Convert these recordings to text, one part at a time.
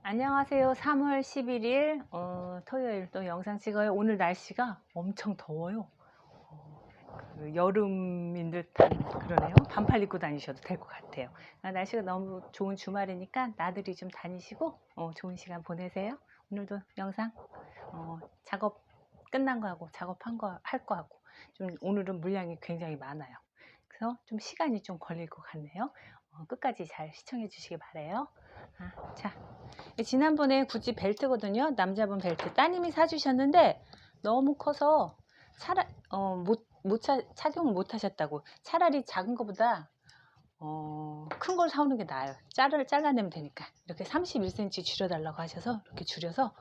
안녕하세요. 3월 11일 토요일 또 영상 찍어요. 오늘 날씨가 엄청 더워요. 여름인 듯한 그러네요. 반팔 입고 다니셔도 될 것 같아요. 날씨가 너무 좋은 주말이니까 나들이 좀 다니시고 좋은 시간 보내세요. 오늘도 영상 작업 끝난 거 하고 작업한 거 할 거 하고 좀 오늘은 물량이 굉장히 많아요. 그래서 좀 시간이 좀 걸릴 것 같네요. 끝까지 잘 시청해 주시기 바래요. 자, 지난번에 구찌 벨트거든요. 남자분 벨트 따님이 사주셨는데 너무 커서 착용을 못 하셨다고. 차라리 작은 거보다 큰 걸 사오는 게 나아요. 잘라내면 되니까. 이렇게 31cm 줄여달라고 하셔서 이렇게 줄여서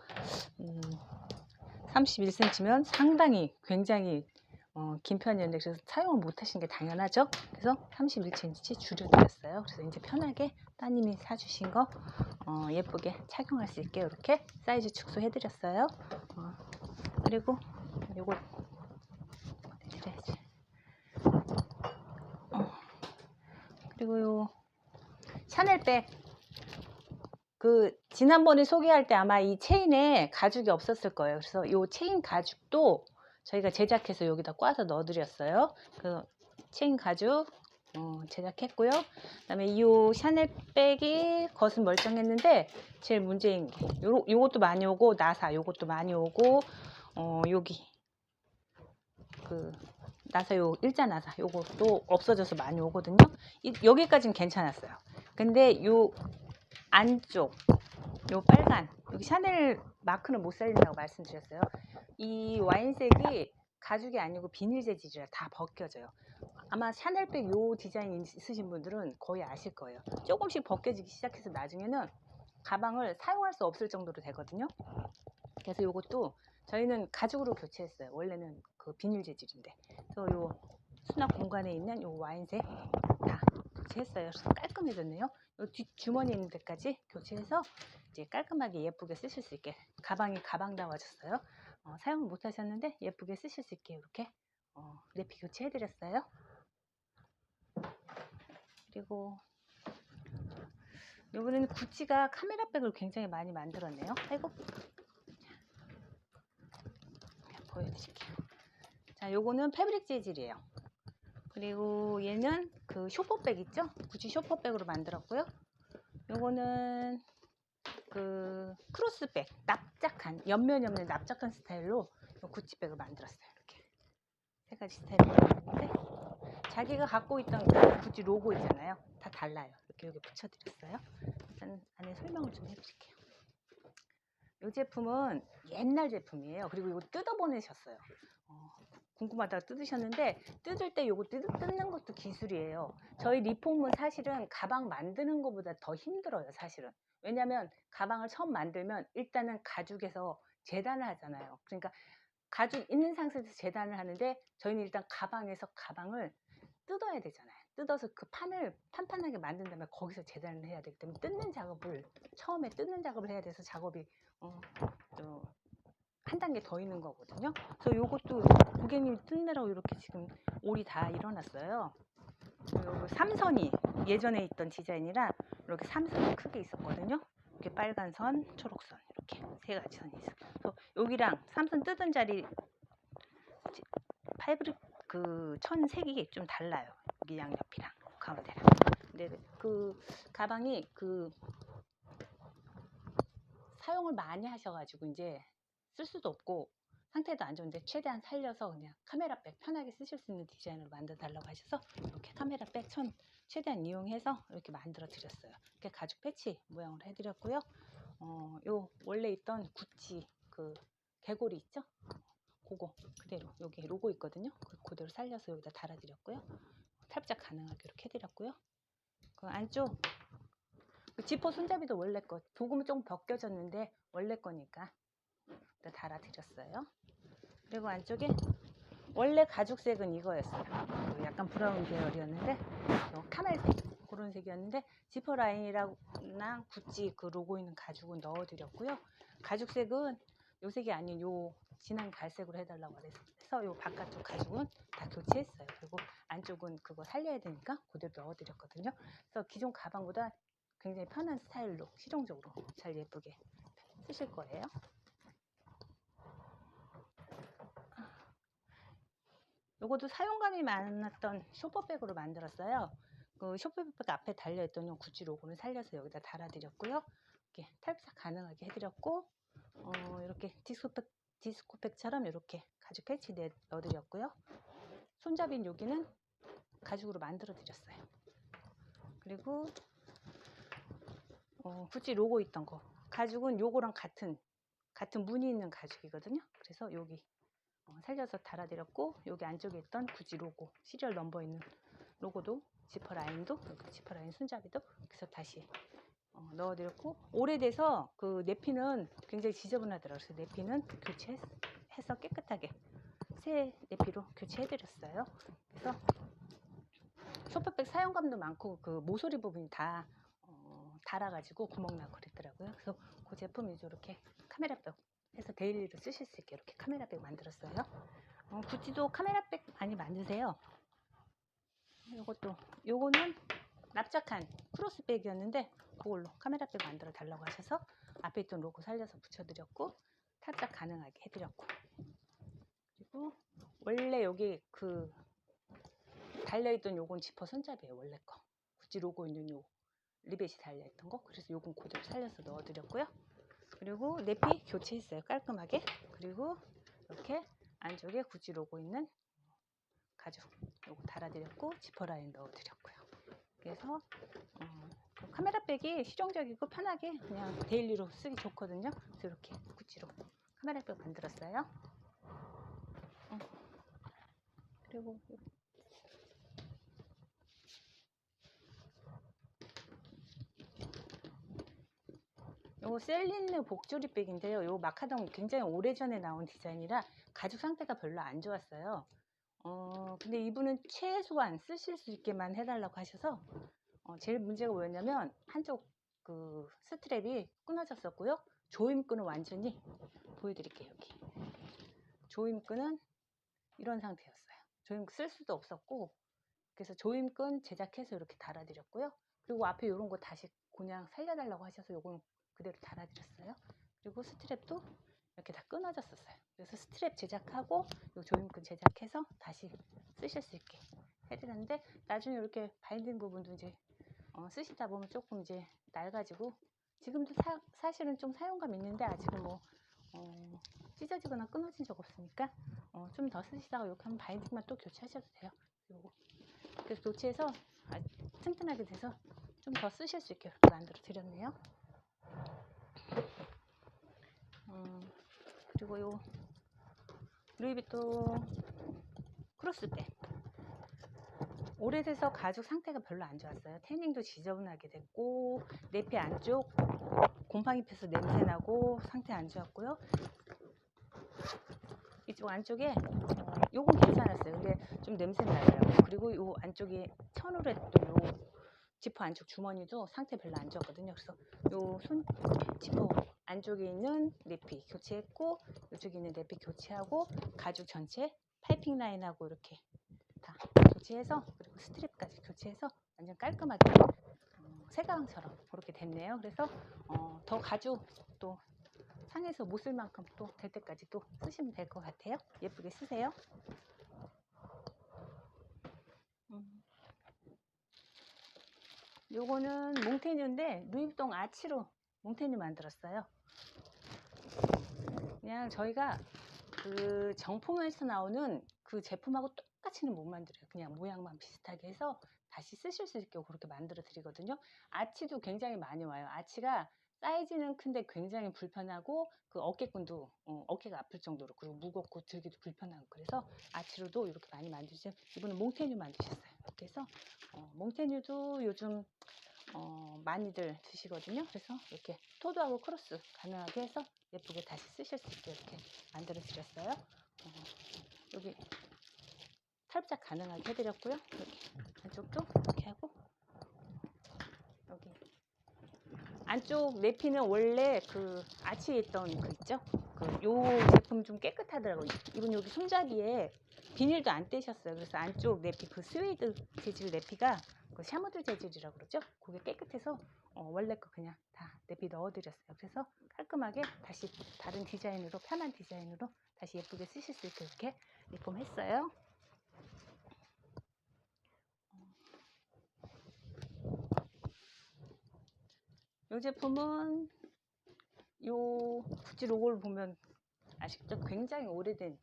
31cm면 상당히 굉장히 긴 편이었는데 그래서 사용을 못 하신 게 당연하죠. 그래서 31cm 줄여드렸어요. 그래서 이제 편하게 따님이 사주신 거 예쁘게 착용할 수 있게 이렇게 사이즈 축소해드렸어요. 그리고 요거 그리고 요 샤넬백 지난번에 소개할 때 아마 이 체인에 가죽이 없었을 거예요. 그래서 요 체인 가죽도 저희가 제작해서 여기다 꽈서 넣어드렸어요. 그 체인 가죽 제작했고요. 그다음에 이 샤넬백이 겉은 멀쩡했는데 제일 문제인 게 요것도 많이 오고 나사 요것도 많이 오고 여기 나사 일자 나사 요것도 없어져서 많이 오거든요. 여기까지는 괜찮았어요. 근데 요 안쪽 요 빨간 여기 샤넬 마크는 못 살린다고 말씀드렸어요. 이 와인색이 가죽이 아니고 비닐 재질이라 다 벗겨져요. 아마 샤넬백 요 디자인 있으신 분들은 거의 아실 거예요. 조금씩 벗겨지기 시작해서 나중에는 가방을 사용할 수 없을 정도로 되거든요. 그래서 요것도 저희는 가죽으로 교체했어요. 원래는 그 비닐 재질인데. 그래서 요 수납 공간에 있는 요 와인색 다 교체했어요. 그래서 깔끔해졌네요. 요 뒷 주머니 있는 데까지 교체해서 이제 깔끔하게 예쁘게 쓰실 수 있게 가방다워졌어요. 사용을 못 하셨는데 예쁘게 쓰실 수 있게 이렇게 내피 교체해드렸어요. 그리고 이번에는 구찌가 카메라백을 굉장히 많이 만들었네요. 아이고, 보여드릴게요. 자, 요거는 패브릭 재질이에요. 그리고 얘는 그 쇼퍼백 있죠? 구찌 쇼퍼백으로 만들었고요. 요거는 그 크로스백, 납작한 옆면이 없는 납작한 스타일로 구찌백을 만들었어요. 이렇게 세 가지 스타일을 만들었는데 자기가 갖고 있던 구찌 로고 있잖아요. 다 달라요. 이렇게 여기 붙여드렸어요. 일단 안에 설명을 좀 해드릴게요. 이 제품은 옛날 제품이에요. 그리고 이거 뜯어보내셨어요. 궁금하다가 뜯으셨는데 뜯을 때 이거 뜯는 것도 기술이에요. 저희 리폼은 사실은 가방 만드는 것보다 더 힘들어요. 사실은. 왜냐하면 가방을 처음 만들면 일단은 가죽에서 재단을 하잖아요. 그러니까 가죽 있는 상태에서 재단을 하는데 저희는 일단 가방에서 가방을 뜯어야 되잖아요. 뜯어서 그 판을 판판하게 만든 다음에 거기서 재단을 해야 되기 때문에 처음에 뜯는 작업을 해야 돼서 작업이 한 단계 더 있는 거거든요. 그래서 요것도 고객님이 뜯느라고 이렇게 지금 올이 다 일어났어요. 그리고 삼선이 예전에 있던 디자인이라 이렇게 삼선이 크게 있었거든요. 이렇게 빨간 선, 초록선 이렇게 세 가지 선이 있어요. 그래서 여기랑 삼선 뜯은 자리 파이브릭 천 색이 좀 달라요. 여기 양옆이랑 가운데랑. 근데 그 가방이 사용을 많이 하셔가지고 이제 쓸 수도 없고 상태도 안 좋은데 최대한 살려서 그냥 카메라백 편하게 쓰실 수 있는 디자인으로 만들어 달라고 하셔서 이렇게 카메라백 천 최대한 이용해서 이렇게 만들어 드렸어요. 이렇게 가죽 패치 모양으로 해드렸고요. 요 원래 있던 구찌 개고리 있죠? 그거 그대로 여기 로고 있거든요. 그대로 살려서 여기다 달아드렸고요. 탈착 가능하게 이렇게 해드렸고요. 그 안쪽 지퍼 손잡이도 원래 거 조금은 좀 벗겨졌는데 원래 거니까 달아드렸어요. 그리고 안쪽에 원래 가죽색은 이거였어요. 약간 브라운 계열이었는데 카멜색 그런 색이었는데 지퍼 라인이랑 구찌 그 로고 있는 가죽은 넣어드렸고요. 가죽색은 요 색이 아닌 요 진한 갈색으로 해달라고 해서 요 바깥쪽 가죽은 다 교체했어요. 그리고 안쪽은 그거 살려야 되니까 그대로 넣어드렸거든요. 그래서 기존 가방보다 굉장히 편한 스타일로 실용적으로 잘 예쁘게 쓰실 거예요. 요것도 사용감이 많았던 쇼퍼백으로 만들었어요. 그 쇼퍼백 앞에 달려있던 요 구찌 로고는 살려서 여기다 달아드렸고요. 이렇게 탈부착 가능하게 해드렸고, 이렇게 디스코백처럼 이렇게 가죽 패치 넣어드렸고요. 손잡이는 여기는 가죽으로 만들어드렸어요. 그리고 구찌 로고 있던 거, 가죽은 요거랑 같은 무늬 있는 가죽이거든요. 그래서 여기 살려서 달아드렸고, 여기 안쪽에 있던 구찌 로고, 시리얼 넘버 있는 로고도, 지퍼 라인도, 지퍼 라인 손잡이도 그래서 다시 넣어드렸고, 오래돼서 그 내피는 굉장히 지저분하더라고요. 그래서 내피는 교체해서 깨끗하게 새 내피로 교체해드렸어요. 그래서 쇼퍼백 사용감도 많고 그 모서리 부분이 다 달아가지고 구멍 나고 그랬더라고요. 그래서 그 제품 위주로 이렇게 카메라백 해서 데일리로 쓰실 수 있게 이렇게 카메라백 만들었어요. 구찌도 카메라백 많이 만드세요. 요거는 납작한 크로스백이었는데 그걸로 카메라백 만들어 달라고 하셔서 앞에 있던 로고 살려서 붙여드렸고, 탈착 가능하게 해드렸고, 그리고 원래 여기 그 달려있던 요건 지퍼 손잡이에요. 원래 거 구찌 로고 있는 요 리벳이 달려있던 거, 그래서 요건 그대로 살려서 넣어드렸고요. 그리고 내피 교체했어요. 깔끔하게. 그리고 이렇게 안쪽에 구찌 로고 있는 가죽 요거 달아드렸고, 지퍼 라인 넣어드렸고요. 그래서 카메라백이 실용적이고 편하게 그냥 데일리로 쓰기 좋거든요. 그래서 이렇게 구찌로 카메라백 만들었어요. 그리고 요 셀린느 복조리백인데요. 요 마카롱 굉장히 오래전에 나온 디자인이라 가죽 상태가 별로 안 좋았어요. 근데 이분은 최소한 쓰실 수 있게만 해달라고 하셔서 제일 문제가 뭐였냐면 한쪽 그 스트랩이 끊어졌었고요. 조임끈은 완전히 보여드릴게요. 여기 조임끈은 이런 상태였어요. 조임끈 쓸 수도 없었고, 그래서 조임끈 제작해서 이렇게 달아드렸고요. 그리고 앞에 이런 거 다시 그냥 살려달라고 하셔서 요건 그대로 달아드렸어요. 그리고 스트랩도 이렇게 다 끊어졌었어요. 그래서 스트랩 제작하고 요 조임끈 제작해서 다시 쓰실 수 있게 해드렸는데, 나중에 이렇게 바인딩 부분도 이제 쓰시다 보면 조금 이제 낡아지고, 지금도 사실은 좀 사용감 있는데 아직은 뭐 찢어지거나 끊어진 적 없으니까 좀 더 쓰시다가 이렇게 한번 바인딩만 또 교체하셔도 돼요. 요거 그래서 교체해서 튼튼하게 돼서 좀 더 쓰실 수 있게 이렇게 만들어 드렸네요. 그리고 요 루이비통 크로스백, 오래돼서 가죽 상태가 별로 안 좋았어요. 태닝도 지저분하게 됐고, 내피 안쪽 곰팡이 펴서 냄새나고 상태 안 좋았고요. 이쪽 안쪽에 요건 괜찮았어요. 근데 좀 냄새 나더라고요. 그리고 요 안쪽에 천으로 했던 요 지퍼 안쪽 주머니도 상태 별로 안 좋았거든요. 그래서 요 지퍼 안쪽에 있는 내피 교체했고, 이쪽에 있는 내피 교체하고, 가죽 전체 파이핑 라인하고 이렇게 다 교체해서, 그리고 스트랩까지 교체해서 완전 깔끔하게 새 가방처럼 그렇게 됐네요. 그래서 더 가죽 또 상해서 못 쓸 만큼 또 될 때까지 또 쓰시면 될 것 같아요. 예쁘게 쓰세요. 요거는 몽테뉴인데 루이비통 아치로 몽테뉴 만들었어요. 그냥 저희가 그 정품에서 나오는 그 제품하고 똑같이는 못 만들어요. 그냥 모양만 비슷하게 해서 다시 쓰실 수 있게 그렇게 만들어 드리거든요. 아치도 굉장히 많이 와요. 아치가 사이즈는 큰데 굉장히 불편하고, 그 어깨끈도 어깨가 아플 정도로, 그리고 무겁고 들기도 불편하고, 그래서 아치로도 이렇게 많이 만드시죠. 이분은 몽테뉴 만드셨어요. 그래서 몽테뉴도 요즘 많이들 드시거든요. 그래서 이렇게 토드하고 크로스 가능하게 해서 예쁘게 다시 쓰실 수 있게 이렇게 만들어 드렸어요. 여기 탈부착 가능하게 해드렸고요. 여기 안쪽도 이렇게 하고, 여기 안쪽 내피는 원래 그 아치에 있던 그 있죠? 요 제품 좀 깨끗하더라고요. 이분 여기 손잡이에 비닐도 안 떼셨어요. 그래서 안쪽 내피 그 스웨이드 재질 내피가 그 샤무드 재질이라고 그러죠? 그게 깨끗해서 원래 거 그냥 다 내비 넣어드렸어요. 그래서 깔끔하게 다시 다른 디자인으로, 편한 디자인으로 다시 예쁘게 쓰실 수 있게 이렇게 리폼했어요. 이 제품은 요 구찌 로고를 보면 아시겠죠? 굉장히 오래된,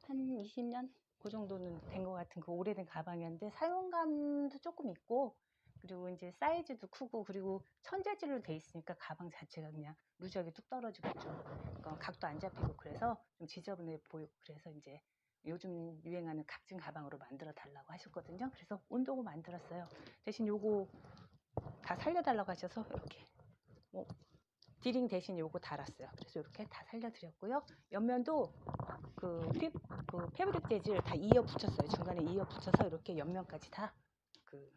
한 20년 그 정도는 된 것 같은 그 오래된 가방이었는데 사용감도 조금 있고, 그리고 이제 사이즈도 크고, 그리고 천재질로 돼 있으니까 가방 자체가 그냥 루즈하게 뚝 떨어지고 좀 각도 안 잡히고 그래서 좀 지저분해 보이고, 그래서 이제 요즘 유행하는 각진 가방으로 만들어 달라고 하셨거든요. 그래서 온도고 만들었어요. 대신 요거 다 살려달라고 하셔서 이렇게 디링 대신 요거 달았어요. 그래서 이렇게 다 살려드렸고요. 옆면도 그 패브릭 재질 다 이어 붙였어요. 중간에 이어 붙여서 이렇게 옆면까지 다 그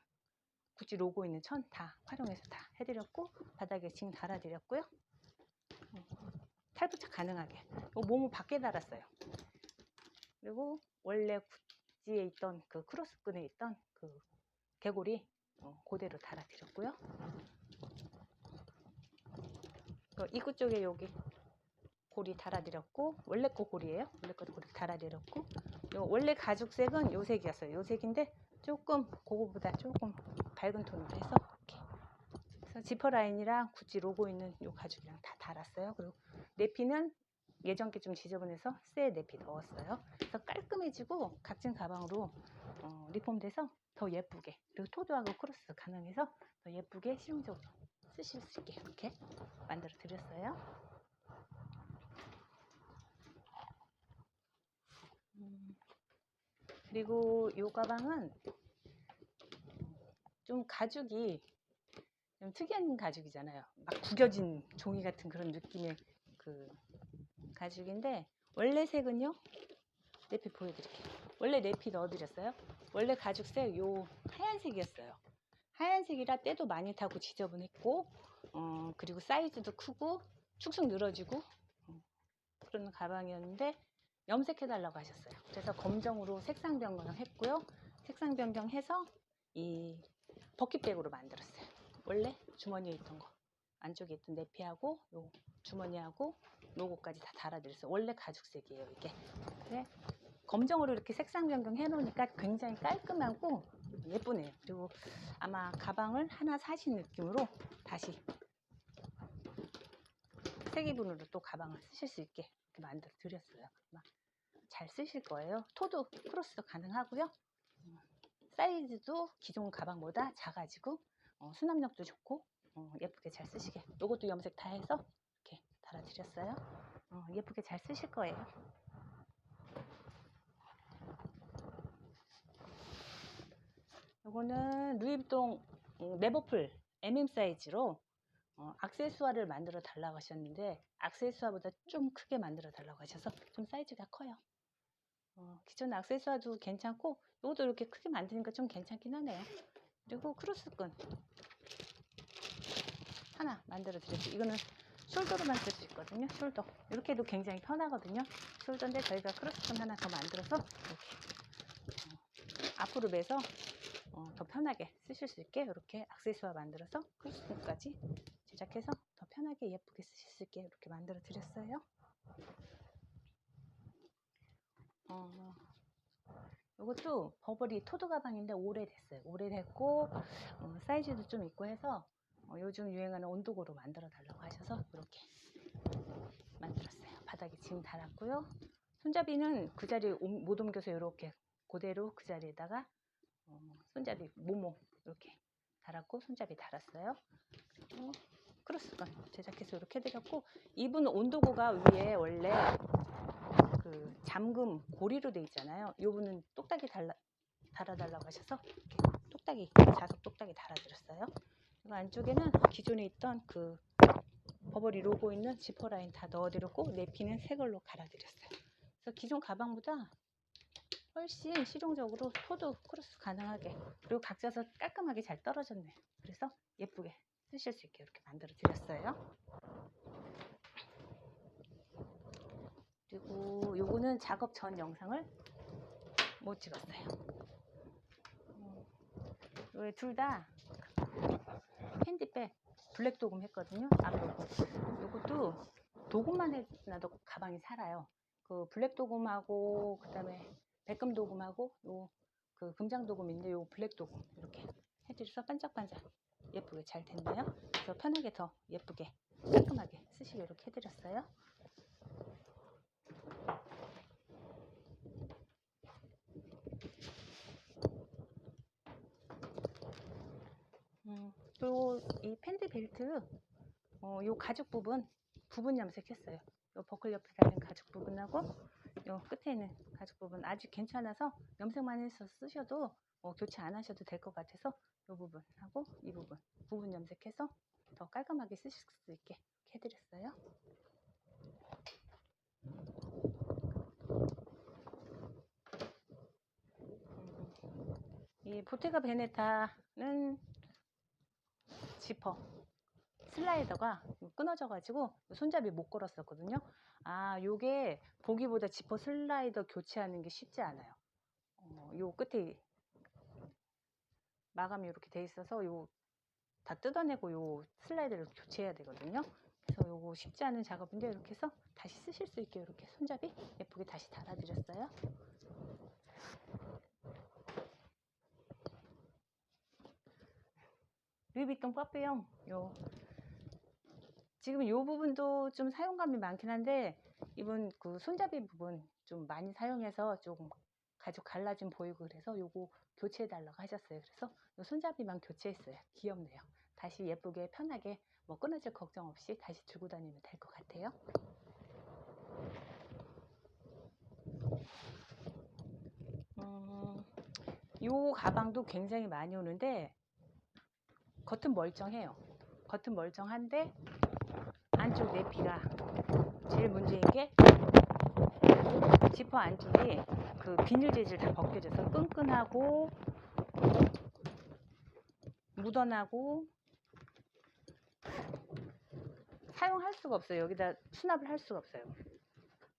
구찌 로고 있는 천 다 활용해서 다 해드렸고, 바닥에 징 달아드렸고요. 탈부착 가능하게. 요 몸은 밖에 달았어요. 그리고 원래 구찌에 있던 그 크로스끈에 있던 그 개골이 그대로 달아드렸고요. 입구 쪽에 여기 고리 달아드렸고, 원래 거 고리예요. 원래 거 고리 달아드렸고, 원래 가죽색은 요 색이었어요. 요 색인데 조금 그거보다 조금 밝은 톤으로 해서 이렇게. 그래서 지퍼 라인이랑 구찌 로고 있는 요 가죽이랑 다 달았어요. 그리고 내피는 예전 게 좀 지저분해서 새 내피 넣었어요. 그래서 깔끔해지고 각진 가방으로 리폼돼서 더 예쁘게, 그리고 토도하고 크로스 가능해서 더 예쁘게 실용적으로 쓰실 수 있게 이렇게 만들어 드렸어요. 그리고 이 가방은 좀 가죽이 좀 특이한 가죽이잖아요. 막 구겨진 종이 같은 그런 느낌의 그 가죽인데, 원래 색은요, 내피 보여드릴게요. 원래 내피 넣어드렸어요. 원래 가죽색 요 하얀색이었어요. 하얀색이라 때도 많이 타고 지저분했고, 그리고 사이즈도 크고 축축 늘어지고 그런 가방이었는데 염색해달라고 하셨어요. 그래서 검정으로 색상 변경했고요. 색상 변경해서 이 버킷백으로 만들었어요. 원래 주머니에 있던 거, 안쪽에 있던 내피하고 요 주머니하고 로고까지 다 달아드렸어요. 원래 가죽색이에요, 이게. 네. 검정으로 이렇게 색상 변경해 놓으니까 굉장히 깔끔하고 예쁘네요. 그리고 아마 가방을 하나 사신 느낌으로 다시 새 기분으로 또 가방을 쓰실 수 있게 이렇게 만들어 드렸어요. 잘 쓰실 거예요. 토도 크로스도 가능하고요. 사이즈도 기존 가방보다 작아지고 수납력도 좋고 예쁘게 잘 쓰시게. 요것도 염색 다 해서 이렇게 달아드렸어요. 예쁘게 잘 쓰실 거예요. 요거는 루이비통 네버풀 MM 사이즈로 액세수아를 만들어 달라고 하셨는데, 액세수아보다 좀 크게 만들어 달라고 하셔서 좀 사이즈가 커요. 기존 액세수아도 괜찮고 이것도 이렇게 크게 만드니까 좀 괜찮긴 하네요. 그리고 크로스끈 하나 만들어 드렸어요. 이거는 숄더로만 쓸 수 있거든요. 숄더 이렇게 해도 굉장히 편하거든요. 숄더인데 저희가 크로스끈 하나 더 만들어서 이렇게 앞으로 매서 더 편하게 쓰실 수 있게 이렇게 액세수아 만들어서 크로스끈까지 제작해서 더 편하게 예쁘게 쓰실 수 있게 이렇게 만들어 드렸어요. 이것도 버버리 토드 가방인데 오래됐어요. 오래됐고 사이즈도 좀 있고 해서 요즘 유행하는 온도고로 만들어 달라고 하셔서 이렇게 만들었어요. 바닥에 지금 달았고요. 손잡이는 그 자리에 못 옮겨서 이렇게 그대로 그 자리에다가 손잡이 모모 이렇게 달았고, 손잡이 달았어요. 그리고 크로스건 제작해서 이렇게 해드렸고, 이분 온도고가 위에 원래 그 잠금 고리로 돼 있잖아요. 요분은 똑딱이 달아달라고 하셔서 이렇게 똑딱이, 자석 똑딱이 달아드렸어요. 그리고 안쪽에는 기존에 있던 그 버버리 로고 있는 지퍼 라인 다 넣어드렸고, 내피는 새 걸로 갈아드렸어요. 그래서 기존 가방보다 훨씬 실용적으로 토도 크로스 가능하게, 그리고 각져서 깔끔하게 잘 떨어졌네요. 그래서 예쁘게 쓰실 수 있게 이렇게 만들어 드렸어요. 그리고 요거는 작업 전 영상을 못 찍었어요. 둘 다 핸디백 블랙 도금 했거든요. 앞도금. 요것도 도금만 해놔도 가방이 살아요. 그 블랙 도금하고 그다음에 백금 도금하고 요 그 금장 도금인데 요 블랙 도금 이렇게 해드려서 반짝반짝 예쁘게 잘 됐네요. 그래서 편하게 더 예쁘게 깔끔하게 쓰시게 이렇게 해드렸어요. 그리고 이 팬드 벨트 요 가죽 부분 염색했어요. 요 버클 옆에 달린 가죽 부분하고 요 끝에 있는 가죽 부분 아주 괜찮아서 염색만 해서 쓰셔도 교체 안 하셔도 될 것 같아서 요 부분하고 이 부분 염색해서 더 깔끔하게 쓰실 수 있게 해드렸어요. 이 보테가 베네타는 지퍼 슬라이더가 끊어져 가지고 손잡이 못 걸었었거든요. 아, 요게 보기보다 지퍼 슬라이더 교체하는 게 쉽지 않아요. 요 끝에 마감이 이렇게 돼 있어서 요 다 뜯어내고 요 슬라이드를 교체해야 되거든요. 그래서 요거 쉽지 않은 작업인데 이렇게 해서 다시 쓰실 수 있게 이렇게 손잡이 예쁘게 다시 달아드렸어요. 루이비통 빠삐용 지금 요 부분도 좀 사용감이 많긴 한데 이분 그 손잡이 부분 좀 많이 사용해서 조금 가죽 갈라짐 보이고 그래서 요거 교체해 달라고 하셨어요. 그래서 요 손잡이만 교체했어요. 귀엽네요. 다시 예쁘게 편하게 뭐 끊어질 걱정 없이 다시 들고 다니면 될 것 같아요. 요 가방도 굉장히 많이 오는데 겉은 멀쩡해요. 겉은 멀쩡한데 안쪽 내피가 제일 문제인 게 지퍼 안쪽이 그 비닐 재질 다 벗겨져서 끈끈하고 묻어나고 사용할 수가 없어요. 여기다 수납을 할 수가 없어요.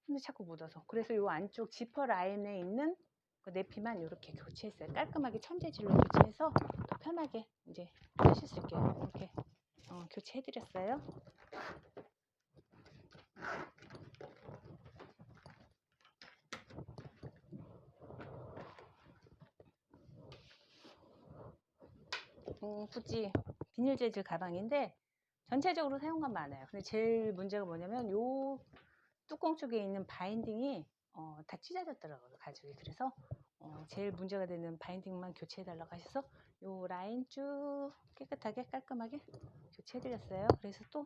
근데 자꾸 묻어서. 그래서 이 안쪽 지퍼 라인에 있는 그 내피만 이렇게 교체했어요. 깔끔하게 천재질로 교체해서 더 편하게 이제 하실 수 있게 이렇게 교체해드렸어요. 구찌 비닐 재질 가방인데 전체적으로 사용감 많아요. 근데 제일 문제가 뭐냐면 요 뚜껑 쪽에 있는 바인딩이 다 찢어졌더라고요, 가죽이. 그래서 제일 문제가 되는 바인딩만 교체해 달라고 하셔서 요 라인 쭉 깨끗하게 깔끔하게 교체해 드렸어요. 그래서 또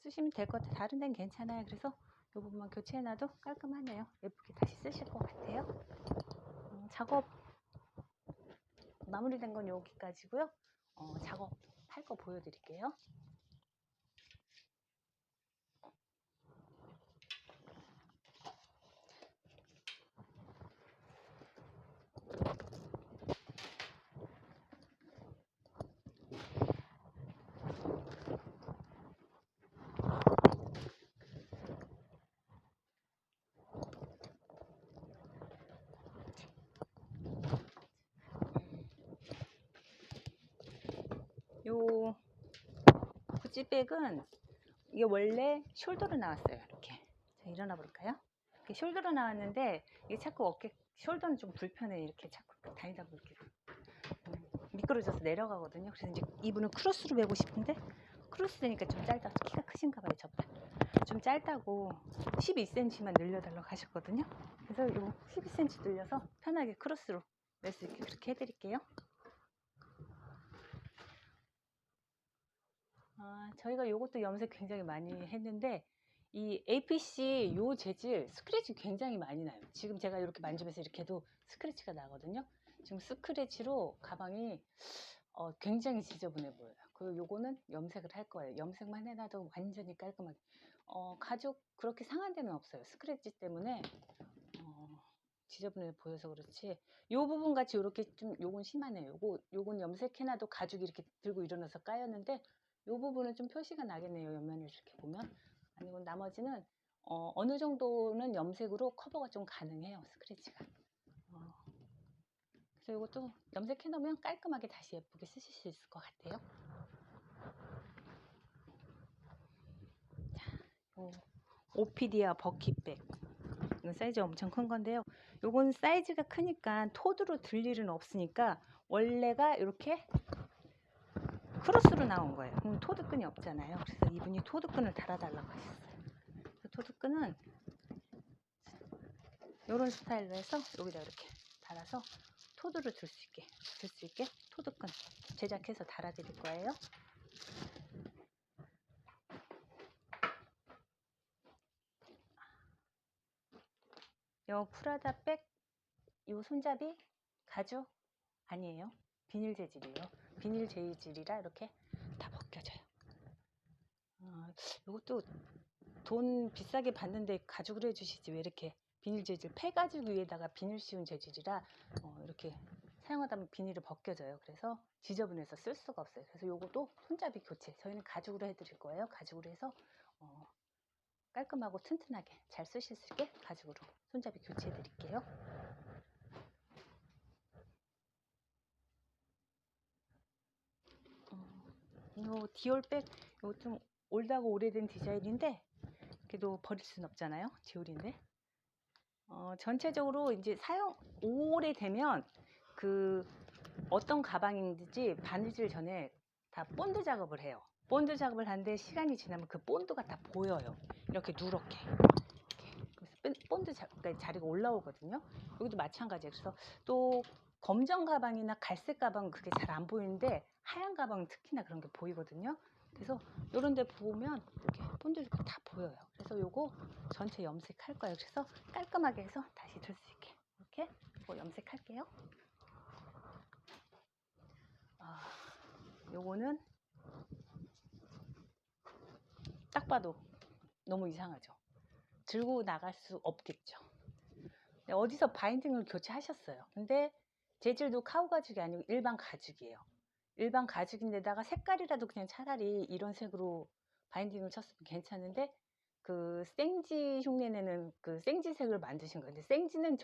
쓰시면 될 것 같아요. 다른 데는 괜찮아요. 그래서 요 부분만 교체해 놔도 깔끔하네요. 예쁘게 다시 쓰실 것 같아요. 작업 마무리된 건 여기까지고요. 작업 할 거 보여드릴게요. 요 구찌백은 이게 원래 숄더로 나왔어요. 이렇게. 자, 일어나 볼까요? 이렇게 숄더로 나왔는데 이게 자꾸 어깨 숄더는 좀 불편해. 이렇게 자꾸 다니다 보면 이렇게 미끄러져서 내려가거든요. 그래서 이제 이분은 크로스로 메고 싶은데 크로스 되니까 좀 짧다. 키가 크신가 봐요, 저보다. 좀 짧다고 12cm만 늘려달라고 하셨거든요. 그래서 요 12cm 늘려서 편하게 크로스로 멜 수 있게 그렇게 해드릴게요. 저희가 요것도 염색 굉장히 많이 했는데 이 APC 요 재질 스크래치 굉장히 많이 나요. 지금 제가 이렇게 만지면서 이렇게 해도 스크래치가 나거든요. 지금 스크래치로 가방이 굉장히 지저분해 보여요. 그리고 요거는 염색을 할 거예요. 염색만 해놔도 완전히 깔끔하게. 가죽 그렇게 상한 데는 없어요. 스크래치 때문에 지저분해 보여서 그렇지. 요 부분 같이 요렇게 좀 요건 심하네요. 요건 염색해놔도 가죽이 이렇게 들고 일어나서 까였는데 요 부분은 좀 표시가 나겠네요. 옆면을 이렇게 보면. 아니고 나머지는 어느 정도는 염색으로 커버가 좀 가능해요. 스크래치가. 그래서 이것도 염색해 놓으면 깔끔하게 다시 예쁘게 쓰실 수 있을 것 같아요. 오피디아 버킷백. 이건 사이즈 엄청 큰 건데요. 요건 사이즈가 크니까 토드로 들 일은 없으니까 원래가 이렇게 크로스로 나온 거예요. 그럼 토드끈이 없잖아요. 그래서 이분이 토드끈을 달아달라고 하셨어요. 그래서 토드끈은 이런 스타일로 해서 여기다 이렇게 달아서 토드로 들 수 있게 토드끈 제작해서 달아드릴 거예요. 요 프라다 백, 요 손잡이 가죽 아니에요. 비닐 재질이에요. 비닐 재질이라 이렇게 다 벗겨져요. 이것도 돈 비싸게 받는데 가죽으로 해주시지 왜 이렇게 비닐 재질, 폐가죽 위에다가 비닐 씌운 재질이라 이렇게 사용하다 보면 비닐이 벗겨져요. 그래서 지저분해서 쓸 수가 없어요. 그래서 요것도 손잡이 교체, 저희는 가죽으로 해드릴 거예요. 가죽으로 해서 깔끔하고 튼튼하게 잘 쓰실 수 있게 가죽으로 손잡이 교체해 드릴게요. 이 디올백, 이거 좀 올드하고 오래된 디자인인데 그래도 버릴 순 없잖아요. 디올인데 전체적으로 이제 사용 오래되면 그 어떤 가방인지 바느질 전에 다 본드 작업을 해요. 본드 작업을 하는데 시간이 지나면 그 본드가 다 보여요. 이렇게 누렇게. 그래서 본드 자리가 올라오거든요. 여기도 마찬가지예요. 그래서 또 검정 가방이나 갈색 가방은 그게 잘 안 보이는데 하얀 가방은 특히나 그런 게 보이거든요. 그래서 이런 데 보면 이렇게 본드가 다 보여요. 그래서 요거 전체 염색할 거예요. 그래서 깔끔하게 해서 다시 들 수 있게 이렇게 염색할게요. 요거는 딱 봐도 너무 이상하죠. 들고 나갈 수 없겠죠. 어디서 바인딩을 교체하셨어요. 근데 재질도 카우 가죽이 아니고 일반 가죽이에요. 일반 가죽인데다가 색깔이라도 그냥 차라리 이런 색으로 바인딩을 쳤으면 괜찮은데 그 생지 흉내내는 그 생지색을 만드신 건데 생지는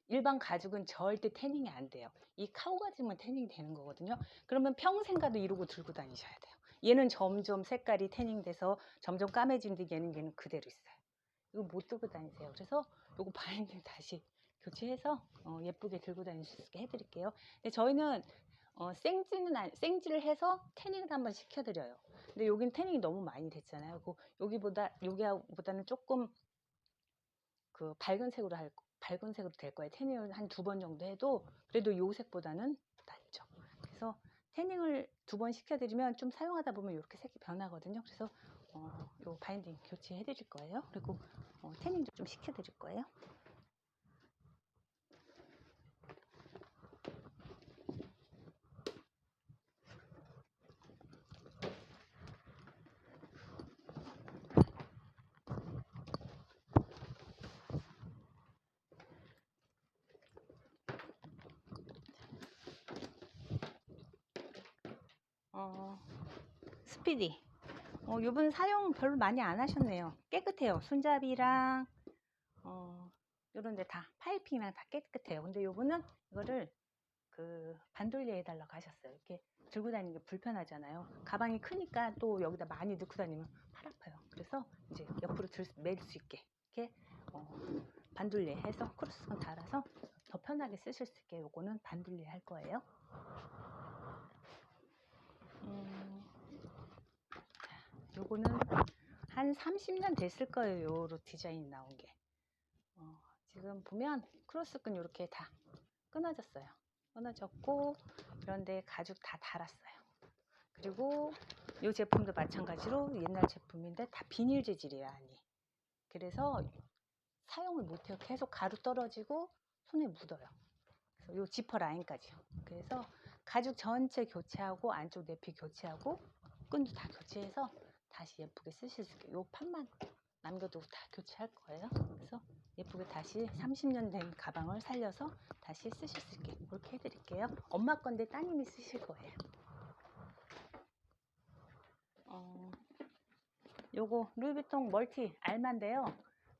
일반 가죽은 절대 태닝이 안 돼요. 이 카우 가죽만 태닝이 되는 거거든요. 그러면 평생 가도 이러고 들고 다니셔야 돼요. 얘는 점점 색깔이 태닝돼서 점점 까매지는데 얘는 그대로 있어요. 이거 못 들고 다니세요. 그래서 요거 바인딩 다시 교체해서 예쁘게 들고 다닐 수 있게 해드릴게요. 근데 저희는 생지를 해서 태닝을 한번 시켜드려요. 근데 여긴 태닝이 너무 많이 됐잖아요. 여기보다는 조금 그 밝은 색으로 될 거예요. 태닝을 한 2번 정도 해도 그래도 요 색보다는 낫죠. 그래서 태닝을 2번 시켜드리면 좀 사용하다 보면 이렇게 색이 변하거든요. 그래서 요 바인딩 교체해 드릴 거예요. 그리고 태닝도 좀 시켜 드릴 거예요. 스피디. 요번 사용 별로 많이 안 하셨네요. 깨끗해요. 손잡이랑 요런 데 다 파이핑이랑 다 깨끗해요. 근데 요거는 이거를 그 반돌리에 해달라고 하셨어요. 이렇게 들고 다니는 게 불편하잖아요. 가방이 크니까 또 여기다 많이 넣고 다니면 팔 아파요. 그래서 이제 옆으로 멜 수 있게 이렇게 반둘리에 해서 크로스건 달아서 더 편하게 쓰실 수 있게 요거는 반둘리에 할 거예요. 요거는 한 30년 됐을 거예요. 요로 디자인이 나온 게. 지금 보면 크로스끈 이렇게 다 끊어졌어요. 끊어졌고 이런데 가죽 다 달았어요. 그리고 이 제품도 마찬가지로 옛날 제품인데 다 비닐 재질이에요. 안이. 그래서 사용을 못해요. 계속 가루 떨어지고 손에 묻어요. 그래서 이 지퍼 라인까지요. 그래서 가죽 전체 교체하고 안쪽 내피 교체하고 끈도 다 교체해서 다시 예쁘게 쓰실 수 있게 이 판만 남겨두고 다 교체할 거예요. 그래서 예쁘게 다시 30년 된 가방을 살려서 다시 쓰실 수 있게 그렇게 해드릴게요. 엄마 건데 따님이 쓰실 거예요. 요거 루이비통 멀티 알마인데요.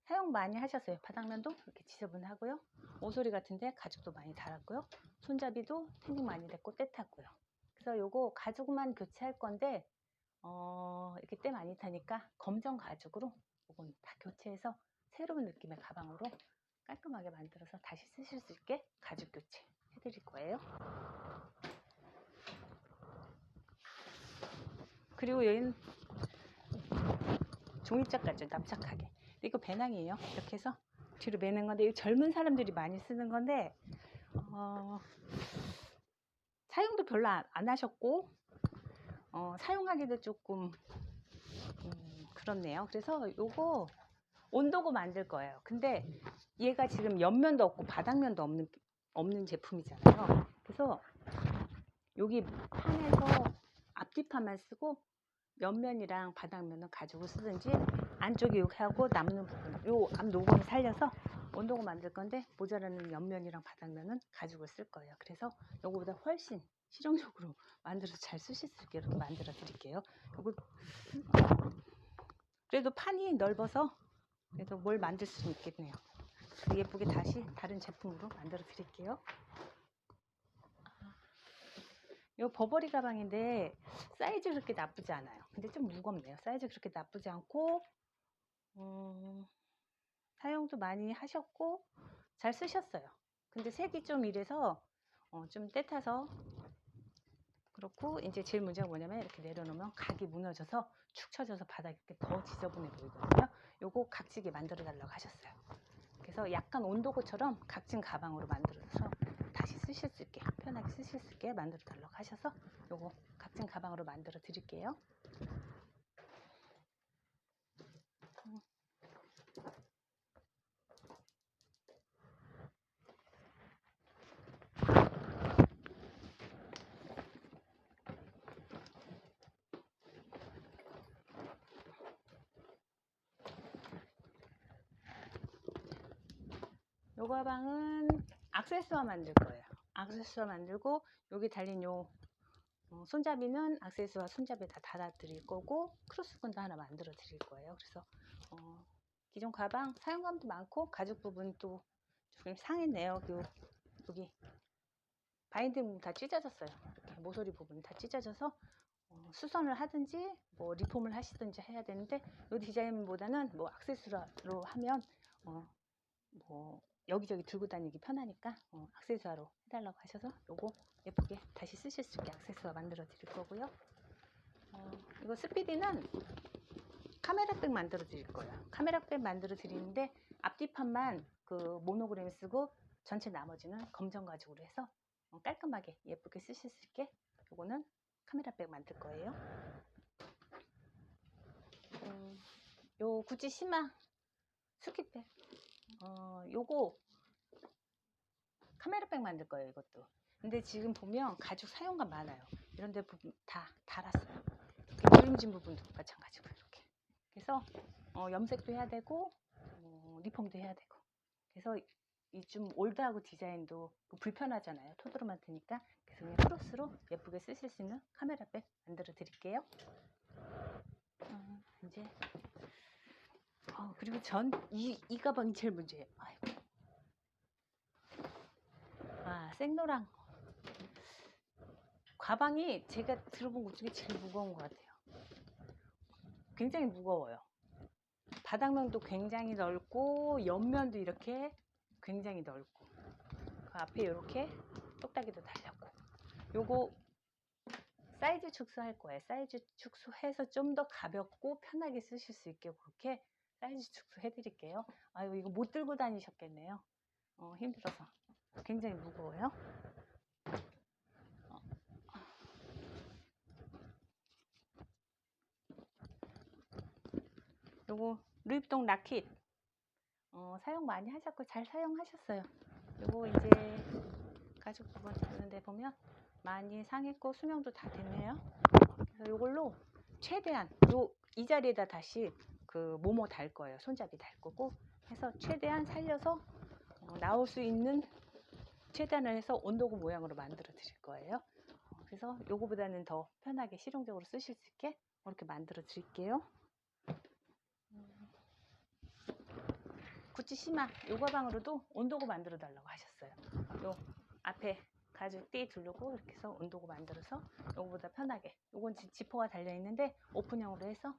사용 많이 하셨어요. 바닥면도 이렇게 지저분하고요. 모서리 같은데 가죽도 많이 달았고요. 손잡이도 태닝 많이 됐고 떼탔고요. 그래서 요거 가죽만 교체할 건데 이렇게 때 많이 타니까 검정 가죽으로 이건 다 교체해서 새로운 느낌의 가방으로 깔끔하게 만들어서 다시 쓰실 수 있게 가죽 교체 해드릴 거예요. 그리고 여기는 종이짝 가죽 납작하게. 이거 배낭이에요. 이렇게 해서 뒤로 매는 건데 젊은 사람들이 많이 쓰는 건데 사용도 별로 안 하셨고 사용하기도 조금 그렇네요. 그래서 요거 온도고 만들 거예요. 근데 얘가 지금 옆면도 없고 바닥면도 없는 제품이잖아요. 그래서 여기 판에서 앞뒤판만 쓰고 옆면이랑 바닥면은 가지고 쓰든지 안쪽에 이렇게 하고 남는 부분 요 앞 노고는 살려서 온도고 만들 건데 모자라는 옆면이랑 바닥면은 가죽을 쓸 거예요. 그래서 요거보다 훨씬 실용적으로 만들어서 잘 쓰실 수 있게 이렇게 만들어 드릴게요. 요거 그래도 판이 넓어서 그래도 뭘 만들 수는 있겠네요. 예쁘게 다시 다른 제품으로 만들어 드릴게요. 이 버버리 가방인데 사이즈 그렇게 나쁘지 않아요. 근데 좀 무겁네요. 사이즈 그렇게 나쁘지 않고 사용도 많이 하셨고 잘 쓰셨어요. 근데 색이 좀 이래서 좀 때타서 그렇고 이제 제일 문제가 뭐냐면 이렇게 내려놓으면 각이 무너져서 축 처져서 바닥이 이렇게 더 지저분해 보이거든요. 요거 각지게 만들어 달라고 하셨어요. 그래서 약간 온도고처럼 각진 가방으로 만들어서 다시 쓰실 수 있게 편하게 쓰실 수 있게 만들어 달라고 하셔서 요거 각진 가방으로 만들어 드릴게요. 요 가방은 액세서리 만들 거예요. 액세서리 만들고 여기 달린 요 손잡이는 액세서리와 손잡이에 다 달아 드릴 거고 크로스건도 하나 만들어 드릴 거예요. 그래서 기존 가방 사용감도 많고 가죽 부분도 조금 상했네요. 여기 바인딩 부분 다 찢어졌어요. 이렇게 모서리 부분이 다 찢어져서 수선을 하든지 뭐 리폼을 하시든지 해야 되는데 이 디자인보다는 뭐 액세서리로 하면 뭐 여기저기 들고 다니기 편하니까 액세서리로 해달라고 하셔서 요거 예쁘게 다시 쓰실 수 있게 액세서리 만들어 드릴 거고요. 이거 스피디는 카메라백 만들어 드릴 거예요. 카메라백 만들어 드리는데 앞뒤판만 그 모노그램 쓰고 전체 나머지는 검정 가죽으로 해서 깔끔하게 예쁘게 쓰실 수 있게 요거는 카메라백 만들 거예요. 요 구찌 시마 스키백 요거 카메라백 만들 거예요. 이것도. 근데 지금 보면 가죽 사용감 많아요. 이런데 부분 다 달았어요. 기름진 부분도 마찬가지고 이렇게. 그래서 염색도 해야 되고 리폼도 해야 되고. 그래서 이 좀 올드하고 디자인도 불편하잖아요. 토드로만 드니까. 그래서 그냥 크로스로 예쁘게 쓰실 수 있는 카메라백 만들어 드릴게요. 이제 그리고 이 가방이 제일 문제예요. 아이고. 생로랑 가방이 제가 들어본 것 중에 제일 무거운 것 같아요. 굉장히 무거워요. 바닥면도 굉장히 넓고 옆면도 이렇게 굉장히 넓고 그 앞에 이렇게 똑딱이도 달렸고 요거 사이즈 축소할 거예요. 사이즈 축소해서 좀 더 가볍고 편하게 쓰실 수 있게 그렇게 사이즈 축소 해드릴게요. 아유 이거 못 들고 다니셨겠네요. 힘들어서 굉장히 무거워요. 요거 루입동 라킷 사용 많이 하셨고 잘 사용하셨어요. 요거 이제 가죽 부분 달는데 보면 많이 상했고 수명도 다 됐네요. 그래서 요걸로 최대한 이 자리에다 다시 그 모모 달 거예요. 손잡이 달 거고 해서 최대한 살려서 나올 수 있는 최대한을 해서 온도고 모양으로 만들어 드릴 거예요. 그래서 요거보다는 더 편하게 실용적으로 쓰실 수 있게 이렇게 만들어 드릴게요. 구찌 시마 요 가방으로도 온도고 만들어 달라고 하셨어요. 요 앞에 가죽 띠 두르고 이렇게 해서 온도고 만들어서 요거보다 편하게, 요건 지퍼가 달려 있는데 오픈형으로 해서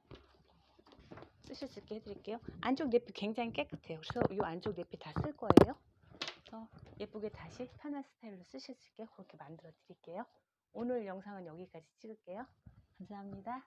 쓰실 수 있게 해드릴게요. 안쪽 내피 굉장히 깨끗해요. 그래서 이 안쪽 내피 다 쓸 거예요. 그래서 예쁘게 다시 편한 스타일로 쓰실 수 있게 그렇게 만들어 드릴게요. 오늘 영상은 여기까지 찍을게요. 감사합니다.